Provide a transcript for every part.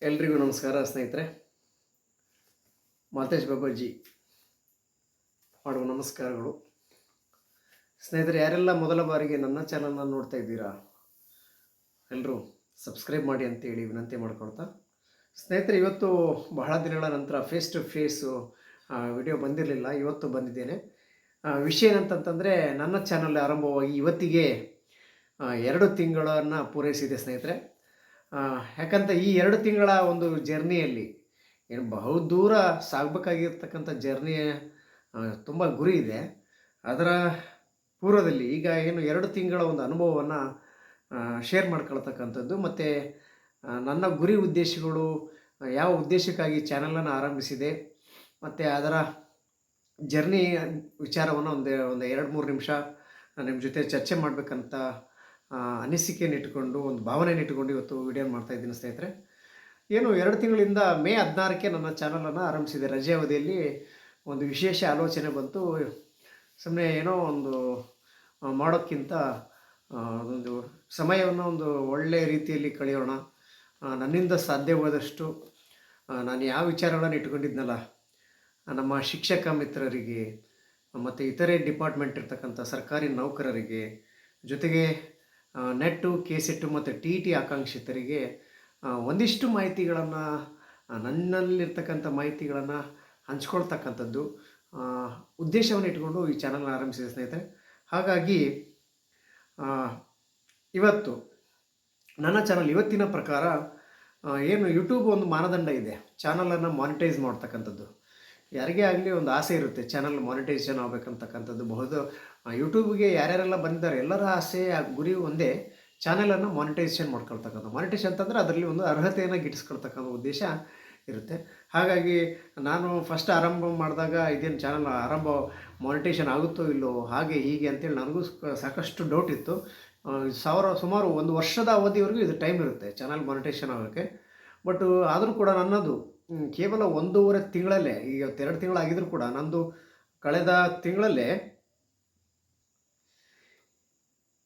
ಎಲ್ರಿಗೂ ನಮಸ್ಕಾರ ಸ್ನೇಹಿತರೆ. ಮಾತೇಶ್ ಬಾಬಾಜಿ ಮಾಡುವ ನಮಸ್ಕಾರಗಳು. ಸ್ನೇಹಿತರೆ, ಯಾರೆಲ್ಲ ಮೊದಲ ಬಾರಿಗೆ ನನ್ನ ಚಾನಲ್ನ ನೋಡ್ತಾ ಇದ್ದೀರಾ, ಎಲ್ಲರೂ ಸಬ್ಸ್ಕ್ರೈಬ್ ಮಾಡಿ ಅಂತೇಳಿ ವಿನಂತಿ ಮಾಡ್ಕೊಳ್ತಾ, ಸ್ನೇಹಿತರೆ, ಇವತ್ತು ಬಹಳ ದಿನಗಳ ನಂತರ ಫೇಸ್ ಟು ಫೇಸು ವಿಡಿಯೋ ಬಂದಿರಲಿಲ್ಲ. ಇವತ್ತು ಬಂದಿದ್ದೇನೆ. ವಿಷಯ ಏನಂತಂತಂದರೆ, ನನ್ನ ಚಾನಲ್ ಆರಂಭವಾಗಿ ಇವತ್ತಿಗೆ 2 ತಿಂಗಳನ್ನು ಪೂರೈಸಿದೆ ಸ್ನೇಹಿತರೆ. ಯಾಕಂತ ಈ 2 ತಿಂಗಳ ಒಂದು ಜರ್ನಿಯಲ್ಲಿ ಏನು ಬಹುದೂರ ಸಾಗಬೇಕಾಗಿರ್ತಕ್ಕಂಥ ಜರ್ನಿ, ತುಂಬ ಗುರಿ ಇದೆ. ಅದರ ಪೂರ್ವದಲ್ಲಿ ಈಗ ಏನು 2 ತಿಂಗಳ ಒಂದು ಅನುಭವವನ್ನು ಶೇರ್ ಮಾಡ್ಕೊಳ್ತಕ್ಕಂಥದ್ದು, ಮತ್ತು ನನ್ನ ಗುರಿ ಉದ್ದೇಶಗಳು, ಯಾವ ಉದ್ದೇಶಕ್ಕಾಗಿ ಚಾನಲನ್ನು ಆರಂಭಿಸಿದೆ, ಮತ್ತು ಅದರ ಜರ್ನಿ ವಿಚಾರವನ್ನು ಒಂದು 2-3 ನಿಮಿಷ ನಿಮ್ಮ ಜೊತೆ ಚರ್ಚೆ ಮಾಡಬೇಕಂತ ಅನಿಸಿಕೆಯನ್ನು ಇಟ್ಟುಕೊಂಡು, ಒಂದು ಭಾವನೆಯನ್ನು ಇಟ್ಟುಕೊಂಡು ಇವತ್ತು ವಿಡಿಯೋ ಮಾಡ್ತಾಯಿದ್ದೀನಿ ಸ್ನೇಹಿತರೆ. ಏನು 2 ತಿಂಗಳಿಂದ ಮೇ 16ಕ್ಕೆ ನನ್ನ ಚಾನಲನ್ನು ಆರಂಭಿಸಿದೆ. ರಜೆ ಅವಧಿಯಲ್ಲಿ ಒಂದು ವಿಶೇಷ ಆಲೋಚನೆ ಬಂತು. ಸುಮ್ಮನೆ ಏನೋ ಒಂದು ಮಾಡೋಕ್ಕಿಂತ ಒಂದು ಸಮಯವನ್ನು ಒಂದು ಒಳ್ಳೆಯ ರೀತಿಯಲ್ಲಿ ಕಳೆಯೋಣ, ನನ್ನಿಂದ ಸಾಧ್ಯವಾದಷ್ಟು ನಾನು ಯಾವ ವಿಚಾರಗಳನ್ನು ಇಟ್ಕೊಂಡಿದ್ನಲ್ಲ, ನಮ್ಮ ಶಿಕ್ಷಕ ಮಿತ್ರರಿಗೆ ಮತ್ತು ಇತರೆ ಡಿಪಾರ್ಟ್ಮೆಂಟ್ ಇರ್ತಕ್ಕಂಥ ಸರ್ಕಾರಿ ನೌಕರರಿಗೆ, ಜೊತೆಗೆ ನೆಟ್ಟು, ಕೆಸೆಟ್ಟು ಮತ್ತು TT ಆಕಾಂಕ್ಷಿತರಿಗೆ ಒಂದಿಷ್ಟು ಮಾಹಿತಿಗಳನ್ನು, ನನ್ನಲ್ಲಿರ್ತಕ್ಕಂಥ ಮಾಹಿತಿಗಳನ್ನು ಹಂಚ್ಕೊಳ್ತಕ್ಕಂಥದ್ದು ಉದ್ದೇಶವನ್ನು ಇಟ್ಕೊಂಡು ಈ ಚಾನಲ್ನ ಆರಂಭಿಸಿದೆ ಸ್ನೇಹಿತರೆ. ಹಾಗಾಗಿ ಇವತ್ತು ನನ್ನ ಚಾನಲ್ ಇವತ್ತಿನ ಪ್ರಕಾರ ಏನು ಯೂಟ್ಯೂಬ್ ಒಂದು ಮಾನದಂಡ ಇದೆ, ಚಾನಲನ್ನು ಮಾನಿಟೈಸ್ ಮಾಡ್ತಕ್ಕಂಥದ್ದು. ಯಾರಿಗೇ ಆಗಲಿ ಒಂದು ಆಸೆ ಇರುತ್ತೆ, ಚಾನಲ್ ಮಾನಿಟೈಸೇಷನ್ ಆಗಬೇಕಂತಕ್ಕಂಥದ್ದು. ಯೂಟ್ಯೂಬ್ಗೆ ಯಾರ್ಯಾರೆಲ್ಲ ಬಂದಿದ್ದಾರೆ ಎಲ್ಲರ ಆಸೆ, ಗುರಿ ಒಂದೇ, ಚಾನಲನ್ನು ಮಾನಿಟೈಸೇಷನ್ ಮಾಡ್ಕೊಳ್ತಕ್ಕಂಥ. ಮಾನಿಟೈಸೇಷನ್ ಅಂತಂದರೆ ಅದರಲ್ಲಿ ಒಂದು ಅರ್ಹತೆಯನ್ನು ಗಿಟ್ಟಿಸ್ಕೊಳ್ತಕ್ಕಂಥ ಉದ್ದೇಶ ಇರುತ್ತೆ. ಹಾಗಾಗಿ ನಾನು ಫಸ್ಟ್ ಆರಂಭ ಮಾಡಿದಾಗ ಇದೇನು ಚಾನಲ್ ಮಾನಿಟೈಸೇಷನ್ ಆಗುತ್ತೋ ಇಲ್ಲೋ, ಹಾಗೆ ಹೀಗೆ ಅಂತೇಳಿ ನನಗೂ ಸಾಕಷ್ಟು ಡೌಟ್ ಇತ್ತು. ಸುಮಾರು 1 ವರ್ಷದ ಅವಧಿವರೆಗೂ ಇದು ಟೈಮ್ ಇರುತ್ತೆ ಚಾನಲ್ ಮಾನಿಟೈಸೇಷನ್ ಆಗೋಕ್ಕೆ. ಬಟ್ ಆದರೂ ಕೂಡ ನನ್ನದು ಕೇವಲ 1.5 ತಿಂಗಳಲ್ಲೇ, ಈಗ 2 ತಿಂಗಳಾಗಿದ್ರೂ ಕೂಡ ನಂದು ಕಳೆದ ತಿಂಗಳಲ್ಲೇ,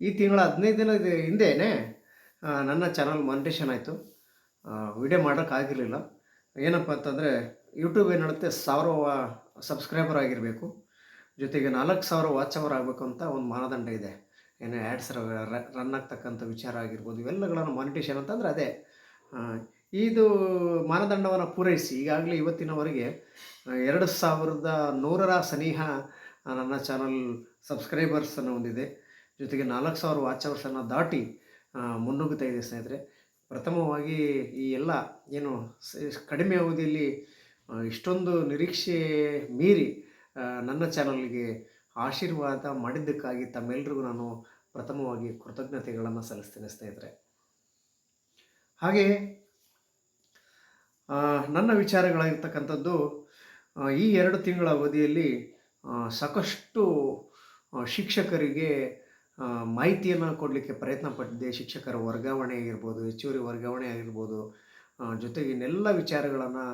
ಈ ತಿಂಗಳ 15 ದಿನದ ಹಿಂದೆಯೇ ನನ್ನ ಚಾನಲ್ ಮಾನಿಟೈಸೇಷನ್ ಆಯಿತು. ವಿಡಿಯೋ ಮಾಡೋಕ್ಕಾಗಿರಲಿಲ್ಲ. ಏನಪ್ಪ ಅಂತಂದರೆ, ಯೂಟ್ಯೂಬ್ ಏನು ಹೇಳುತ್ತೆ, 1000 ಸಬ್ಸ್ಕ್ರೈಬರ್ ಆಗಿರಬೇಕು, ಜೊತೆಗೆ 4000 ವಾಚ್ ಅವರ್ ಆಗಬೇಕು ಅಂತ ಒಂದು ಮಾನದಂಡ ಇದೆ. ಏನು ಆ್ಯಡ್ಸ್ ರನ್ ಆಗ್ತಕ್ಕಂಥ ವಿಚಾರ ಆಗಿರ್ಬೋದು, ಇವೆಲ್ಲಗಳನ್ನು ಮಾನಿಟೈಸೇಷನ್ ಅಂತಂದರೆ ಅದೇ. ಇದು ಮಾನದಂಡವನ್ನು ಪೂರೈಸಿ ಈಗಾಗಲೇ ಇವತ್ತಿನವರೆಗೆ 2100ರ ಸನಿಹ ನನ್ನ ಚಾನಲ್ ಸಬ್ಸ್ಕ್ರೈಬರ್ಸನ್ನು ಹೊಂದಿದೆ. ಜೊತೆಗೆ 4000 ವಾಚ್ ಅವರ್ಸನ್ನು ದಾಟಿ ಮುನ್ನುಗ್ಗುತ್ತಾ ಇದೆ ಸ್ನೇಹಿತರೆ. ಪ್ರಥಮವಾಗಿ ಈ ಎಲ್ಲ ಏನು ಕಡಿಮೆ ಅವಧಿಯಲ್ಲಿ ಇಷ್ಟೊಂದು ನಿರೀಕ್ಷೆ ಮೀರಿ ನನ್ನ ಚಾನಲ್ಗೆ ಆಶೀರ್ವಾದ ಮಾಡಿದ್ದಕ್ಕಾಗಿ ತಮ್ಮೆಲ್ಲರಿಗೂ ನಾನು ಪ್ರಥಮವಾಗಿ ಕೃತಜ್ಞತೆಗಳನ್ನು ಸಲ್ಲಿಸ್ತೇನೆ ಸ್ನೇಹಿತರೆ. ಹಾಗೆಯೇ ನನ್ನ ವಿಚಾರಗಳಾಗಿರ್ತಕ್ಕಂಥದ್ದು, ಈ 2 ತಿಂಗಳ ಅವಧಿಯಲ್ಲಿ ಸಾಕಷ್ಟು ಶಿಕ್ಷಕರಿಗೆ ಮಾಹಿತಿಯನ್ನು ಕೊಡಲಿಕ್ಕೆ ಪ್ರಯತ್ನ ಪಟ್ಟಿದ್ದೆ. ಶಿಕ್ಷಕರ ವರ್ಗಾವಣೆ ಆಗಿರ್ಬೋದು, ಹೆಚ್ಚುವರಿ ವರ್ಗಾವಣೆ ಆಗಿರ್ಬೋದು, ಜೊತೆಗೆ ಇನ್ನೆಲ್ಲ ವಿಚಾರಗಳನ್ನು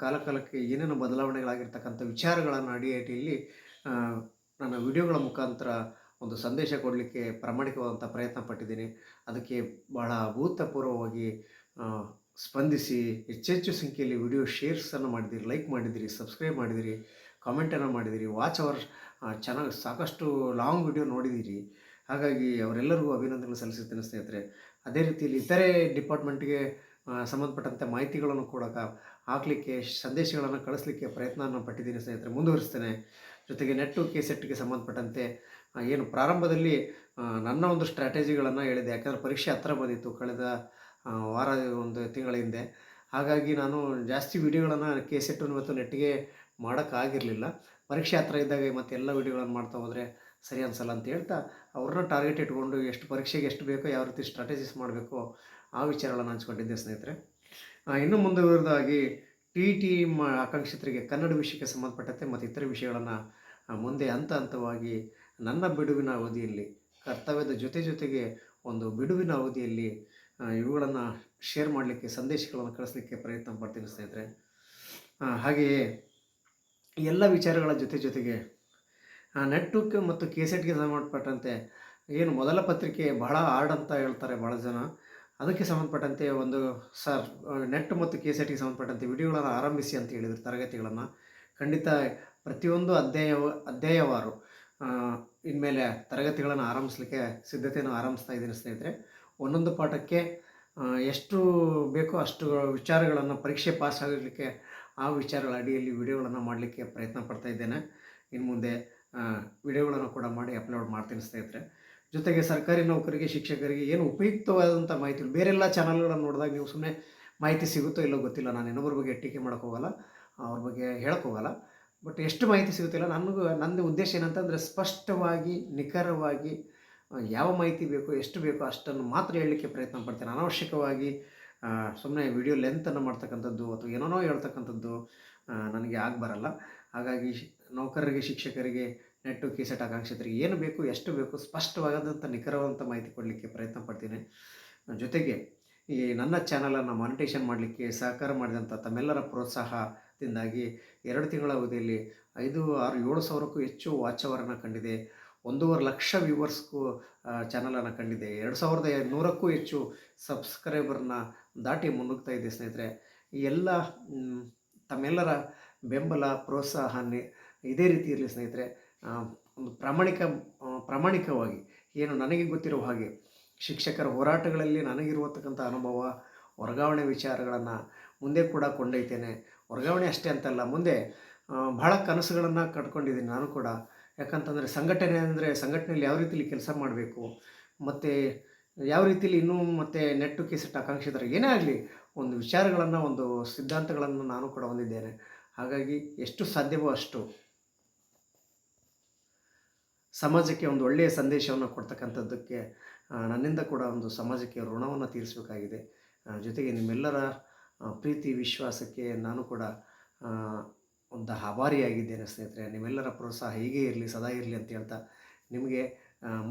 ಕಾಲಕಾಲಕ್ಕೆ ಏನೇನು ಬದಲಾವಣೆಗಳಾಗಿರ್ತಕ್ಕಂಥ ವಿಚಾರಗಳನ್ನು ಅಡಿಯಲ್ಲಿ ನನ್ನ ವಿಡಿಯೋಗಳ ಮುಖಾಂತರ ಒಂದು ಸಂದೇಶ ಕೊಡಲಿಕ್ಕೆ ಪ್ರಾಮಾಣಿಕವಾದಂಥ ಪ್ರಯತ್ನ ಪಟ್ಟಿದ್ದೀನಿ. ಅದಕ್ಕೆ ಬಹಳ ಅಭೂತಪೂರ್ವವಾಗಿ ಸ್ಪಂದಿಸಿ ಹೆಚ್ಚೆಚ್ಚು ಸಂಖ್ಯೆಯಲ್ಲಿ ವಿಡಿಯೋ ಶೇರ್ಸನ್ನು ಮಾಡಿದಿರಿ, ಲೈಕ್ ಮಾಡಿದಿರಿ, ಸಬ್ಸ್ಕ್ರೈಬ್ ಮಾಡಿದಿರಿ, ಕಾಮೆಂಟನ್ನು ಮಾಡಿದಿರಿ, ವಾಚ್ ಅವರ್ ಚೆನ್ನಾಗಿ ಸಾಕಷ್ಟು ಲಾಂಗ್ ವಿಡಿಯೋ ನೋಡಿದ್ದೀರಿ. ಹಾಗಾಗಿ ಅವರೆಲ್ಲರಿಗೂ ಅಭಿನಂದನೆ ಸಲ್ಲಿಸುತ್ತೇನೆ ಸ್ನೇಹಿತರೆ. ಅದೇ ರೀತಿಯಲ್ಲಿ ಇತರೆ ಡಿಪಾರ್ಟ್ಮೆಂಟ್ಗೆ ಸಂಬಂಧಪಟ್ಟಂಥ ಮಾಹಿತಿಗಳನ್ನು ಕೂಡ ಹಾಕಲಿಕ್ಕೆ, ಸಂದೇಶಗಳನ್ನು ಕಳಿಸ್ಲಿಕ್ಕೆ ಪ್ರಯತ್ನವನ್ನು ಪಟ್ಟಿದ್ದೀನಿ ಸ್ನೇಹಿತರೆ, ಮುಂದುವರಿಸ್ತೇನೆ. ಜೊತೆಗೆ ನೆಟ್ಟು, ಕೆಸೆಟ್ಗೆ ಸಂಬಂಧಪಟ್ಟಂತೆ ಏನು ಪ್ರಾರಂಭದಲ್ಲಿ ನನ್ನ ಒಂದು ಸ್ಟ್ರಾಟಜಿಗಳನ್ನು ಹೇಳಿದೆ. ಯಾಕಂದರೆ ಪರೀಕ್ಷೆ ಹತ್ತಿರ ಬಂದಿತ್ತು ಕಳೆದ ವಾರ, 1 ತಿಂಗಳ ಹಿಂದೆ. ಹಾಗಾಗಿ ನಾನು ಜಾಸ್ತಿ ವಿಡಿಯೋಗಳನ್ನು ಕೆಸೆಟ್ಟು ಮತ್ತು ನೆಟ್ಟಿಗೆ ಮಾಡೋಕ್ಕಾಗಿರಲಿಲ್ಲ. ಪರೀಕ್ಷೆ ಹತ್ತಿರ ಇದ್ದಾಗ ಮತ್ತೆ ಎಲ್ಲ ವಿಡಿಯೋಗಳನ್ನು ಮಾಡ್ತಾ ಹೋದರೆ ಸರಿ ಅನಿಸಲ್ಲ ಅಂತ ಹೇಳ್ತಾ, ಅವ್ರನ್ನ ಟಾರ್ಗೆಟ್ ಇಟ್ಕೊಂಡು ಪರೀಕ್ಷೆಗೆ ಎಷ್ಟು ಬೇಕೋ, ಯಾವ ರೀತಿ ಸ್ಟ್ರಾಟಜಿಸ್ ಮಾಡಬೇಕೋ ಆ ವಿಚಾರಗಳನ್ನು ಹಂಚ್ಕೊಂಡಿದ್ದೆ ಸ್ನೇಹಿತರೆ. ಇನ್ನು ಮುಂದುವರೆದಾಗಿ TT ಆಕಾಂಕ್ಷಿತರಿಗೆ ಕನ್ನಡ ವಿಷಯಕ್ಕೆ ಸಂಬಂಧಪಟ್ಟಂತೆ ಮತ್ತು ಇತರೆ ವಿಷಯಗಳನ್ನು ಮುಂದೆ ಹಂತ ಹಂತವಾಗಿ ನನ್ನ ಬಿಡುವಿನ ಅವಧಿಯಲ್ಲಿ, ಕರ್ತವ್ಯದ ಜೊತೆಗೆ ಒಂದು ಬಿಡುವಿನ ಅವಧಿಯಲ್ಲಿ ಇವುಗಳನ್ನು ಶೇರ್ ಮಾಡಲಿಕ್ಕೆ, ಸಂದೇಶಗಳನ್ನು ಕಳಿಸ್ಲಿಕ್ಕೆ ಪ್ರಯತ್ನ ಪಡ್ತೀನಿ ಸ್ನೇಹಿತರೆ. ಹಾಗೆಯೇ ಎಲ್ಲ ವಿಚಾರಗಳ ಜೊತೆಗೆ ನೆಟ್ಟು ಮತ್ತು ಕೆಸೆಟ್ಗೆ ಸಂಬಂಧಪಟ್ಟಂತೆ ಏನು ಮೊದಲ ಪತ್ರಿಕೆ ಬಹಳ ಹಾರ್ಡ್ ಅಂತ ಹೇಳ್ತಾರೆ ಭಾಳ ಜನ. ಅದಕ್ಕೆ ಸಂಬಂಧಪಟ್ಟಂತೆ ಒಂದು ಸರ್ ನೆಟ್ ಮತ್ತು KCETಗೆ ಸಂಬಂಧಪಟ್ಟಂತೆ ವಿಡಿಯೋಗಳನ್ನು ಆರಂಭಿಸಿ ಅಂತ ಹೇಳಿದರು ತರಗತಿಗಳನ್ನು. ಖಂಡಿತ ಪ್ರತಿಯೊಂದು ಅಧ್ಯಾಯವಾರು ಇನ್ಮೇಲೆ ತರಗತಿಗಳನ್ನು ಆರಂಭಿಸಲಿಕ್ಕೆ ಸಿದ್ಧತೆಯನ್ನು ಆರಂಭಿಸ್ತಾ ಇದ್ದೀನಿ ಸ್ನೇಹಿತರೆ. ಒಂದೊಂದು ಪಾಠಕ್ಕೆ ಎಷ್ಟು ಬೇಕೋ ಅಷ್ಟು ವಿಚಾರಗಳನ್ನು ಪರೀಕ್ಷೆ ಪಾಸ್ ಆಗಲಿಕ್ಕೆ ಆ ವಿಚಾರಗಳ ಅಡಿಯಲ್ಲಿ ವಿಡಿಯೋಗಳನ್ನು ಮಾಡಲಿಕ್ಕೆ ಪ್ರಯತ್ನ ಪಡ್ತಾ ಇದ್ದೇನೆ. ಇನ್ನು ಮುಂದೆ ವಿಡಿಯೋಗಳನ್ನು ಕೂಡ ಮಾಡಿ ಅಪ್ಲೋಡ್ ಮಾಡ್ತೀನಿ ಸ್ನೇಹಿತರೆ. ಜೊತೆಗೆ ಸರ್ಕಾರಿ ನೌಕರಿಗೆ, ಶಿಕ್ಷಕರಿಗೆ ಏನು ಉಪಯುಕ್ತವಾದಂಥ ಮಾಹಿತಿ, ಬೇರೆಲ್ಲ ಚಾನಲ್ಗಳನ್ನು ನೋಡಿದಾಗ ನೀವು ಸುಮ್ಮನೆ ಮಾಹಿತಿ ಸಿಗುತ್ತೋ ಇಲ್ಲೋ ಗೊತ್ತಿಲ್ಲ, ನಾನು ಇನ್ನೊಬ್ಬರ ಬಗ್ಗೆ ಟೀಕೆ ಮಾಡೋಕ್ಕೆ ಹೋಗಲ್ಲ, ಅವ್ರ ಬಗ್ಗೆ ಹೇಳಕ್ಕೆ ಹೋಗಲ್ಲ. ಬಟ್ ಎಷ್ಟು ಮಾಹಿತಿ ಸಿಗುತ್ತಿಲ್ಲ, ನನ್ನ ಉದ್ದೇಶ ಏನಂತಂದರೆ ಸ್ಪಷ್ಟವಾಗಿ, ನಿಖರವಾಗಿ ಯಾವ ಮಾಹಿತಿ ಬೇಕೋ, ಎಷ್ಟು ಬೇಕೋ ಅಷ್ಟನ್ನು ಮಾತ್ರ ಹೇಳಲಿಕ್ಕೆ ಪ್ರಯತ್ನ ಪಡ್ತೇನೆ. ಅನಾವಶ್ಯಕವಾಗಿ ಸುಮ್ಮನೆ ವಿಡಿಯೋ ಲೆಂತನ್ನು ಮಾಡ್ತಕ್ಕಂಥದ್ದು ಅಥವಾ ಏನೇನೋ ಹೇಳ್ತಕ್ಕಂಥದ್ದು ನನಗೆ ಆಗಬರಲ್ಲ. ಹಾಗಾಗಿ ನೌಕರರಿಗೆ, ಶಿಕ್ಷಕರಿಗೆ, ನೆಟ್ಟು KCET ಆಕಾಂಕ್ಷಿತರಿಗೆ ಏನು ಬೇಕು, ಎಷ್ಟು ಬೇಕು, ಸ್ಪಷ್ಟವಾದಂಥ ನಿಖರವಾದಂಥ ಮಾಹಿತಿ ಕೊಡಲಿಕ್ಕೆ ಪ್ರಯತ್ನ ಪಡ್ತೀನಿ. ಜೊತೆಗೆ ಈ ನನ್ನ ಚಾನಲನ್ನು ಮಾನಿಟೇಷನ್ ಮಾಡಲಿಕ್ಕೆ ಸಹಕಾರ ಮಾಡಿದಂಥ ತಮ್ಮೆಲ್ಲರ ಪ್ರೋತ್ಸಾಹದಿಂದಾಗಿ 2 ತಿಂಗಳ ಅವಧಿಯಲ್ಲಿ 5, 6, 7 ಸಾವಿರಕ್ಕೂ ಹೆಚ್ಚು ವಾಚ್ ಅವರನ್ನು ಕಂಡಿದೆ. 1.5 ಲಕ್ಷ ವ್ಯೂವರ್ಸ್ಗೂ ಚಾನಲನ್ನು ಕಂಡಿದೆ. 2100ಕ್ಕೂ ಹೆಚ್ಚು ಸಬ್ಸ್ಕ್ರೈಬರ್ನ ದಾಟಿ ಮುನ್ನುಗ್ತಾ ಇದೆ ಸ್ನೇಹಿತರೆ. ಈ ಎಲ್ಲ ತಮ್ಮೆಲ್ಲರ ಬೆಂಬಲ, ಪ್ರೋತ್ಸಾಹ ಇದೇ ರೀತಿ ಇರಲಿ ಸ್ನೇಹಿತರೆ. ಒಂದು ಪ್ರಾಮಾಣಿಕವಾಗಿ ಏನು ನನಗೆ ಗೊತ್ತಿರುವ ಹಾಗೆ ಶಿಕ್ಷಕರ ಹೋರಾಟಗಳಲ್ಲಿ ನನಗಿರುವತಕ್ಕಂಥ ಅನುಭವ, ವರ್ಗಾವಣೆ ವಿಚಾರಗಳನ್ನು ಮುಂದೆ ಕೂಡ ಕೊಂಡೊಯ್ತೇನೆ. ವರ್ಗಾವಣೆ ಅಷ್ಟೇ ಅಂತಲ್ಲ, ಮುಂದೆ ಬಹಳ ಕನಸುಗಳನ್ನು ಕಟ್ಕೊಂಡಿದ್ದೀನಿ ನಾನು ಕೂಡ. ಯಾಕಂತಂದರೆ ಸಂಘಟನೆಯಲ್ಲಿ ಯಾವ ರೀತಿಯಲ್ಲಿ ಕೆಲಸ ಮಾಡಬೇಕು, ಮತ್ತು ಯಾವ ರೀತಿಯಲ್ಲಿ ಇನ್ನೂ ಮತ್ತು ನೆಟ್ಟು KCET ಆಕಾಂಕ್ಷಿತರು ಏನೇ ಆಗಲಿ ಒಂದು ವಿಚಾರಗಳನ್ನು, ಒಂದು ಸಿದ್ಧಾಂತಗಳನ್ನು ನಾನು ಕೂಡ ಹೊಂದಿದ್ದೇನೆ. ಹಾಗಾಗಿ ಎಷ್ಟು ಸಾಧ್ಯವೋ ಅಷ್ಟು ಸಮಾಜಕ್ಕೆ ಒಂದು ಒಳ್ಳೆಯ ಸಂದೇಶವನ್ನು ಕೊಡ್ತಕ್ಕಂಥದ್ದಕ್ಕೆ ನನ್ನಿಂದ ಕೂಡ ಒಂದು ಸಮಾಜಕ್ಕೆ ಋಣವನ್ನು ತೀರಿಸಬೇಕಾಗಿದೆ. ಜೊತೆಗೆ ನಿಮ್ಮೆಲ್ಲರ ಪ್ರೀತಿ, ವಿಶ್ವಾಸಕ್ಕೆ ನಾನು ಕೂಡ ಒಂದು ಆಭಾರಿಯಾಗಿದ್ದೇನೆ ಸ್ನೇಹಿತರೆ. ನಿಮ್ಮೆಲ್ಲರ ಪ್ರೋತ್ಸಾಹ ಹೀಗೆ ಇರಲಿ, ಸದಾ ಇರಲಿ ಅಂತ ಹೇಳ್ತಾ, ನಿಮಗೆ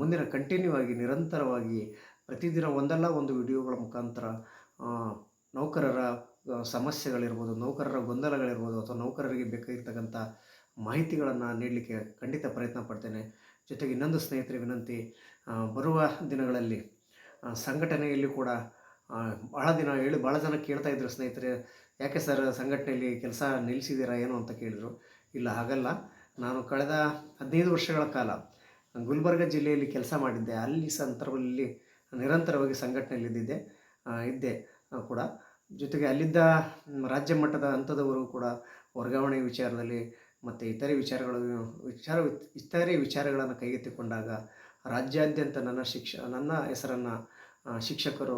ಮುಂದಿನ ಕಂಟಿನ್ಯೂ ಆಗಿ ನಿರಂತರವಾಗಿ ಪ್ರತಿದಿನ ಒಂದಲ್ಲ ಒಂದು ವಿಡಿಯೋಗಳ ಮುಖಾಂತರ ನೌಕರರ ಸಮಸ್ಯೆಗಳಿರ್ಬೋದು, ನೌಕರರ ಗೊಂದಲಗಳಿರ್ಬೋದು, ಅಥವಾ ನೌಕರರಿಗೆ ಬೇಕಾಗಿರ್ತಕ್ಕಂಥ ಮಾಹಿತಿಗಳನ್ನು ನೀಡಲಿಕ್ಕೆ ಖಂಡಿತ ಪ್ರಯತ್ನ ಪಡ್ತೇನೆ. ಜೊತೆಗೆ ಇನ್ನೊಂದು ಸ್ನೇಹಿತರೆ ವಿನಂತಿ, ಬರುವ ದಿನಗಳಲ್ಲಿ ಸಂಘಟನೆಯಲ್ಲಿ ಕೂಡ ಭಾಳ ಜನ ಕೇಳ್ತಾ ಇದ್ರು ಸ್ನೇಹಿತರೆ, ಯಾಕೆ ಸರ್ ಸಂಘಟನೆಯಲ್ಲಿ ಕೆಲಸ ನಿಲ್ಲಿಸಿದ್ದೀರಾ ಏನು ಅಂತ ಕೇಳಿದರು. ಇಲ್ಲ, ಹಾಗಲ್ಲ. ನಾನು ಕಳೆದ 15 ವರ್ಷಗಳ ಕಾಲ ಗುಲ್ಬರ್ಗ ಜಿಲ್ಲೆಯಲ್ಲಿ ಕೆಲಸ ಮಾಡಿದ್ದೆ. ಅಲ್ಲಿ ಸಂದರ್ಭದಲ್ಲಿ ನಿರಂತರವಾಗಿ ಸಂಘಟನೆಯಲ್ಲಿದ್ದೆ ಕೂಡ. ಜೊತೆಗೆ ಅಲ್ಲಿದ್ದ ರಾಜ್ಯ ಮಟ್ಟದ ಹಂತದವರೆಗೂ ಕೂಡ ವರ್ಗಾವಣೆ ವಿಚಾರದಲ್ಲಿ ಮತ್ತು ಇತರೆ ವಿಚಾರಗಳನ್ನು ಕೈಗೆತ್ತಿಕೊಂಡಾಗ ರಾಜ್ಯಾದ್ಯಂತ ನನ್ನ ಹೆಸರನ್ನು ಶಿಕ್ಷಕರು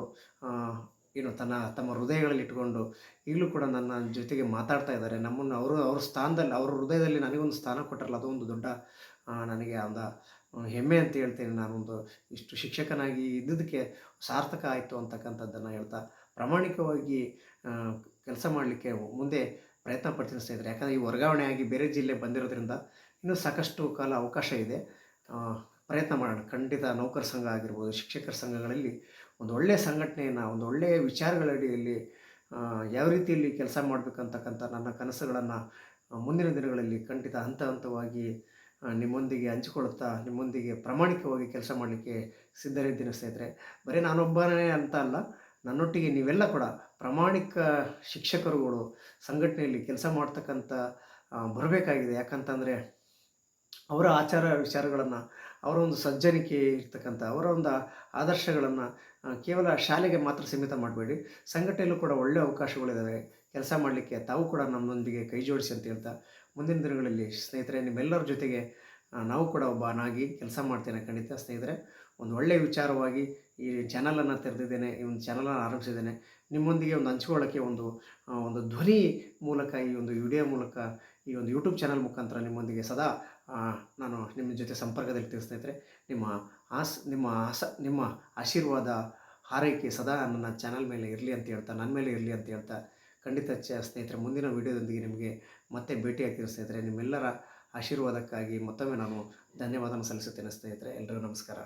ತಮ್ಮ ಹೃದಯಗಳಲ್ಲಿ ಇಟ್ಕೊಂಡು ಈಗಲೂ ಕೂಡ ನನ್ನ ಜೊತೆಗೆ ಮಾತಾಡ್ತಾ ಇದ್ದಾರೆ. ನಮ್ಮನ್ನು ಅವ್ರ ಸ್ಥಾನದಲ್ಲಿ, ಅವ್ರ ಹೃದಯದಲ್ಲಿ ನನಗೊಂದು ಸ್ಥಾನ ಕೊಟ್ಟರಲ್ಲ, ಅದೊಂದು ದೊಡ್ಡ ನನಗೆ ಒಂದು ಹೆಮ್ಮೆ ಅಂತ ಹೇಳ್ತೇನೆ. ನಾನೊಂದು ಇಷ್ಟು ಶಿಕ್ಷಕನಾಗಿ ಇದ್ದುದಕ್ಕೆ ಸಾರ್ಥಕ ಆಯಿತು ಅಂತಕ್ಕಂಥದ್ದನ್ನು ಹೇಳ್ತಾ, ಪ್ರಾಮಾಣಿಕವಾಗಿ ಕೆಲಸ ಮಾಡಲಿಕ್ಕೆ ಮುಂದೆ ಪ್ರಯತ್ನ ಪಡ್ತೀನಿ ಸ್ನೇಹಿತರೆ. ಯಾಕಂದರೆ ಈ ವರ್ಗಾವಣೆ ಆಗಿ ಬೇರೆ ಜಿಲ್ಲೆ ಬಂದಿರೋದ್ರಿಂದ ಇನ್ನೂ ಸಾಕಷ್ಟು ಕಾಲ ಅವಕಾಶ ಇದೆ. ಪ್ರಯತ್ನ ಮಾಡೋಣ. ಖಂಡಿತ ನೌಕರ ಸಂಘ ಆಗಿರ್ಬೋದು, ಶಿಕ್ಷಕರ ಸಂಘಗಳಲ್ಲಿ ಒಂದು ಒಳ್ಳೆಯ ಸಂಘಟನೆಯನ್ನು, ಒಂದು ಒಳ್ಳೆಯ ವಿಚಾರಗಳ ಅಡಿಯಲ್ಲಿ ಯಾವ ರೀತಿಯಲ್ಲಿ ಕೆಲಸ ಮಾಡಬೇಕಂತಕ್ಕಂಥ ನನ್ನ ಕನಸುಗಳನ್ನು ಮುಂದಿನ ದಿನಗಳಲ್ಲಿ ಖಂಡಿತ ಹಂತವಾಗಿ ನಿಮ್ಮೊಂದಿಗೆ ಹಂಚಿಕೊಳ್ಳುತ್ತಾ, ನಿಮ್ಮೊಂದಿಗೆ ಪ್ರಾಮಾಣಿಕವಾಗಿ ಕೆಲಸ ಮಾಡಲಿಕ್ಕೆ ಸಿದ್ಧರಿದ್ದೀನಿ ಸ್ನೇಹಿತರೆ. ಬರೀ ನಾನೊಬ್ಬನೇ ಅಂತ ಅಲ್ಲ, ನನ್ನೊಟ್ಟಿಗೆ ನೀವೆಲ್ಲ ಕೂಡ ಪ್ರಾಮಾಣಿಕ ಶಿಕ್ಷಕರುಗಳು ಸಂಘಟನೆಯಲ್ಲಿ ಕೆಲಸ ಮಾಡ್ತಕ್ಕಂಥ ಬರಬೇಕಾಗಿದೆ. ಯಾಕಂತಂದರೆ ಅವರ ಆಚಾರ ವಿಚಾರಗಳನ್ನು, ಅವರ ಒಂದು ಸಜ್ಜನಿಕೆ ಇರ್ತಕ್ಕಂಥ ಅವರ ಒಂದು ಆದರ್ಶಗಳನ್ನು ಕೇವಲ ಶಾಲೆಗೆ ಮಾತ್ರ ಸೀಮಿತ ಮಾಡಬೇಡಿ. ಸಂಘಟನೆಯಲ್ಲೂ ಕೂಡ ಒಳ್ಳೆಯ ಅವಕಾಶಗಳಿದ್ದಾವೆ ಕೆಲಸ ಮಾಡಲಿಕ್ಕೆ. ತಾವು ಕೂಡ ನಮ್ಮೊಂದಿಗೆ ಕೈ ಜೋಡಿಸಿ ಅಂತ ಹೇಳ್ತಾ, ಮುಂದಿನ ದಿನಗಳಲ್ಲಿ ಸ್ನೇಹಿತರೆ ನಿಮ್ಮೆಲ್ಲರ ಜೊತೆಗೆ ನಾವು ಕೂಡ ಒಬ್ಬನಾಗಿ ಕೆಲಸ ಮಾಡ್ತೇನೆ ಖಂಡಿತ ಸ್ನೇಹಿತರೆ. ಒಂದು ಒಳ್ಳೆಯ ವಿಚಾರವಾಗಿ ಈ ಚಾನಲನ್ನು ತೆರೆದಿದ್ದೇನೆ, ಈ ಒಂದು ಚಾನಲನ್ನು ಆರಂಭಿಸಿದ್ದೇನೆ. ನಿಮ್ಮೊಂದಿಗೆ ಒಂದು ಹಂಚಿಕೊಳ್ಳೋಕ್ಕೆ ಒಂದು ಧ್ವನಿ ಮೂಲಕ, ಈ ಒಂದು ವಿಡಿಯೋ ಮೂಲಕ, ಈ ಒಂದು ಯೂಟ್ಯೂಬ್ ಚಾನಲ್ ಮುಖಾಂತರ ನಿಮ್ಮೊಂದಿಗೆ ಸದಾ ನಾನು ನಿಮ್ಮ ಜೊತೆ ಸಂಪರ್ಕದಲ್ಲಿರ್ತೀನಿ ಸ್ನೇಹಿತರೆ. ನಿಮ್ಮ ಆಶೀರ್ವಾದ, ಹಾರೈಕೆ ಸದಾ ನನ್ನ ಚಾನಲ್ ಮೇಲೆ ಇರಲಿ ಅಂತ ಹೇಳ್ತಾ, ನನ್ನ ಮೇಲೆ ಇರಲಿ ಅಂತ ಹೇಳ್ತಾ, ಖಂಡಿತ ಸ್ನೇಹಿತರೆ ಮುಂದಿನ ವಿಡಿಯೋದೊಂದಿಗೆ ನಿಮಗೆ ಮತ್ತೆ ಭೇಟಿಯಾಗ್ತೀನಿ ಸ್ನೇಹಿತರೆ. ನಿಮ್ಮೆಲ್ಲರ ಆಶೀರ್ವಾದಕ್ಕಾಗಿ ಮತ್ತೊಮ್ಮೆ ನಾನು ಧನ್ಯವಾದವನ್ನು ಸಲ್ಲಿಸುತ್ತೇನೆ ಸ್ನೇಹಿತರೆ. ಎಲ್ಲರಿಗೂ ನಮಸ್ಕಾರ.